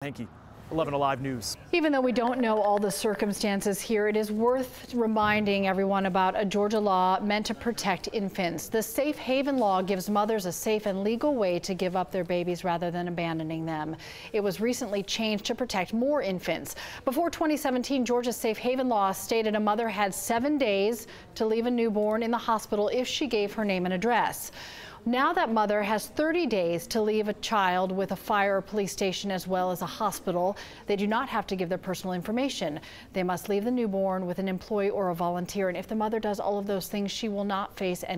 Hanky, 11 Alive News. Even though we don't know all the circumstances here, it is worth reminding everyone about a Georgia law meant to protect infants. The Safe Haven law gives mothers a safe and legal way to give up their babies rather than abandoning them. It was recently changed to protect more infants. Before 2017, Georgia's Safe Haven law stated a mother had 7 days to leave a newborn in the hospital if she gave her name and address. Now that mother has 30 days to leave a child with a fire or police station as well as a hospital. They do not have to give their personal information. They must leave the newborn with an employee or a volunteer. And if the mother does all of those things, she will not face any